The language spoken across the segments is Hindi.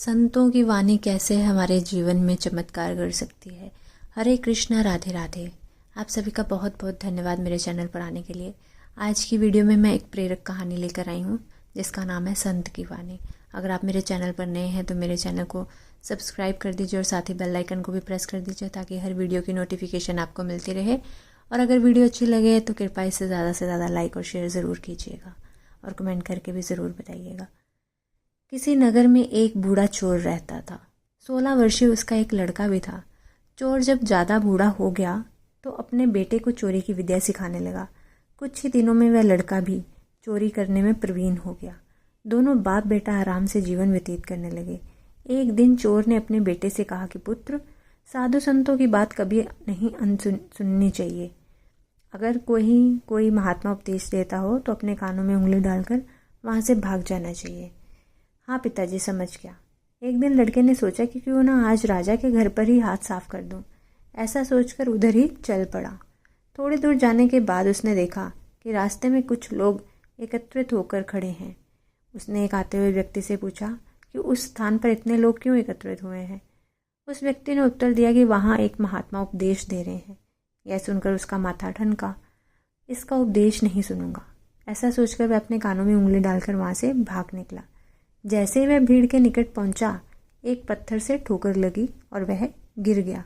संतों की वाणी कैसे हमारे जीवन में चमत्कार कर सकती है। हरे कृष्णा, राधे राधे। आप सभी का बहुत बहुत धन्यवाद मेरे चैनल पर आने के लिए। आज की वीडियो में मैं एक प्रेरक कहानी लेकर आई हूँ जिसका नाम है संत की वाणी। अगर आप मेरे चैनल पर नए हैं तो मेरे चैनल को सब्सक्राइब कर दीजिए और साथ ही बेल आइकन को भी प्रेस कर दीजिए ताकि हर वीडियो की नोटिफिकेशन आपको मिलती रहे। और अगर वीडियो अच्छी लगे तो कृपया इसे ज़्यादा से ज़्यादा लाइक और शेयर ज़रूर कीजिएगा और कमेंट करके भी ज़रूर बताइएगा। किसी नगर में एक बूढ़ा चोर रहता था। 16 वर्षीय उसका एक लड़का भी था। चोर जब ज़्यादा बूढ़ा हो गया तो अपने बेटे को चोरी की विद्या सिखाने लगा। कुछ ही दिनों में वह लड़का भी चोरी करने में प्रवीण हो गया। दोनों बाप बेटा आराम से जीवन व्यतीत करने लगे। एक दिन चोर ने अपने बेटे से कहा कि पुत्र, साधु संतों की बात कभी नहीं सुननी चाहिए। अगर कोई महात्मा उपदेश देता हो तो अपने कानों में उंगली डालकर वहाँ से भाग जाना चाहिए। हाँ पिताजी, समझ गया। एक दिन लड़के ने सोचा कि क्यों ना आज राजा के घर पर ही हाथ साफ कर दूं। ऐसा सोचकर उधर ही चल पड़ा। थोड़ी दूर जाने के बाद उसने देखा कि रास्ते में कुछ लोग एकत्रित होकर खड़े हैं। उसने एक आते हुए व्यक्ति से पूछा कि उस स्थान पर इतने लोग क्यों एकत्रित हुए हैं। उस व्यक्ति ने उत्तर दिया कि वहाँ एक महात्मा उपदेश दे रहे हैं। यह सुनकर उसका माथा ठनका। इसका उपदेश नहीं सुनूंगा, ऐसा सोचकर वह अपने कानों में उंगली डालकर वहाँ से भाग निकला। जैसे ही वह भीड़ के निकट पहुंचा, एक पत्थर से ठोकर लगी और वह गिर गया।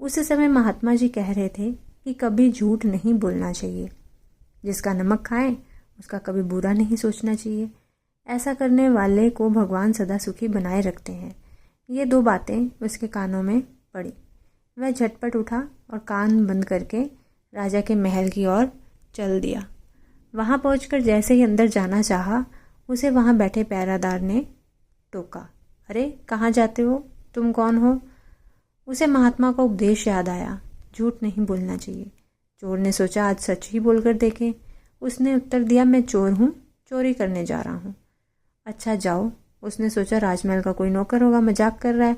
उस समय महात्मा जी कह रहे थे कि कभी झूठ नहीं बोलना चाहिए। जिसका नमक खाए उसका कभी बुरा नहीं सोचना चाहिए। ऐसा करने वाले को भगवान सदा सुखी बनाए रखते हैं। ये दो बातें उसके कानों में पड़ी। वह झटपट उठा और कान बंद करके राजा के महल की ओर चल दिया। वहां पहुंचकर जैसे ही अंदर जाना चाहा, उसे वहां बैठे पहरादार ने टोका। अरे कहाँ जाते हो? तुम कौन हो? उसे महात्मा का उपदेश याद आया, झूठ नहीं बोलना चाहिए। चोर ने सोचा आज सच ही बोलकर देखें। उसने उत्तर दिया, मैं चोर हूँ, चोरी करने जा रहा हूँ। अच्छा जाओ। उसने सोचा राजमहल का कोई नौकर होगा, मजाक कर रहा है।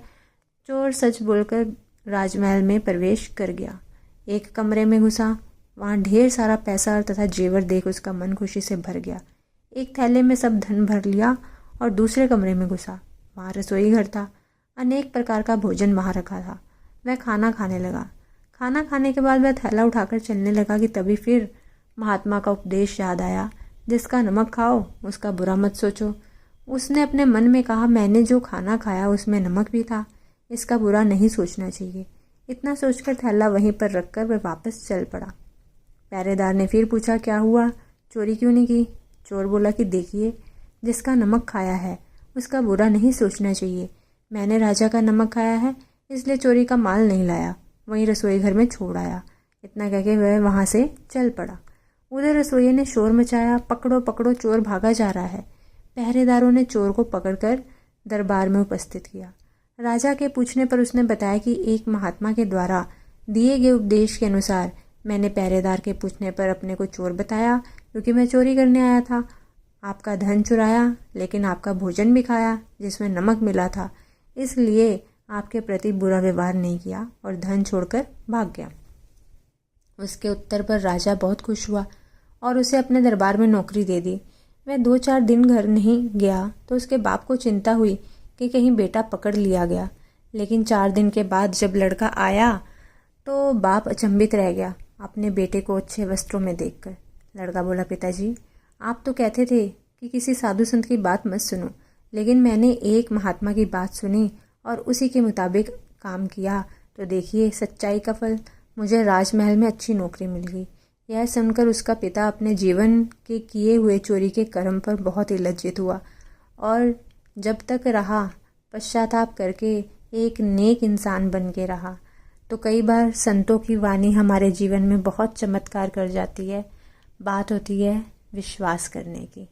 चोर सच बोलकर राजमहल में प्रवेश कर गया। एक कमरे में घुसा। वहाँ ढेर सारा पैसा तथा जेवर देख उसका मन खुशी से भर गया। एक थैले में सब धन भर लिया और दूसरे कमरे में घुसा। वहाँ रसोई घर था। अनेक प्रकार का भोजन वहाँ रखा था। वह खाना खाने लगा। खाना खाने के बाद वह थैला उठाकर चलने लगा कि तभी फिर महात्मा का उपदेश याद आया, जिसका नमक खाओ उसका बुरा मत सोचो। उसने अपने मन में कहा, मैंने जो खाना खाया उसमें नमक भी था, इसका बुरा नहीं सोचना चाहिए। इतना सोचकर थैला वहीं पर रखकर वह वापस चल पड़ा। पहरेदार ने फिर पूछा, क्या हुआ, चोरी क्यों नहीं की? चोर बोला कि देखिए, जिसका नमक खाया है उसका बुरा नहीं सोचना चाहिए। मैंने राजा का नमक खाया है इसलिए चोरी का माल नहीं लाया, वहीं रसोई घर में छोड़ आया। इतना कहकर वह वहाँ से चल पड़ा। उधर रसोई ने शोर मचाया, पकड़ो पकड़ो, चोर भागा जा रहा है। पहरेदारों ने चोर को पकड़कर दरबार में उपस्थित किया। राजा के पूछने पर उसने बताया कि एक महात्मा के द्वारा दिए गए उपदेश के अनुसार मैंने पहरेदार के पूछने पर अपने को चोर बताया क्योंकि मैं चोरी करने आया था। आपका धन चुराया लेकिन आपका भोजन भी खाया जिसमें नमक मिला था, इसलिए आपके प्रति बुरा व्यवहार नहीं किया और धन छोड़कर भाग गया। उसके उत्तर पर राजा बहुत खुश हुआ और उसे अपने दरबार में नौकरी दे दी। वह 2-4 दिन घर नहीं गया तो उसके बाप को चिंता हुई कि कहीं बेटा पकड़ लिया गया। लेकिन 4 दिन के बाद जब लड़का आया तो बाप अचंभित रह गया अपने बेटे को अच्छे वस्त्रों में देखकर। लड़का बोला, पिताजी आप तो कहते थे कि किसी साधु संत की बात मत सुनो, लेकिन मैंने एक महात्मा की बात सुनी और उसी के मुताबिक काम किया तो देखिए सच्चाई का फल, मुझे राजमहल में अच्छी नौकरी मिल गई। यह सुनकर उसका पिता अपने जीवन के किए हुए चोरी के कर्म पर बहुत ही लज्जित हुआ और जब तक रहा पश्चाताप करके एक नेक इंसान बन के रहा। तो कई बार संतों की वाणी हमारे जीवन में बहुत चमत्कार कर जाती है। बात होती है विश्वास करने की।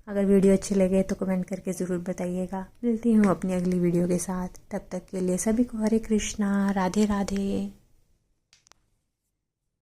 अगर वीडियो अच्छी लगे तो कमेंट करके ज़रूर बताइएगा। मिलती हूँ अपनी अगली वीडियो के साथ। तब तक के लिए सभी को हरे कृष्णा, राधे राधे।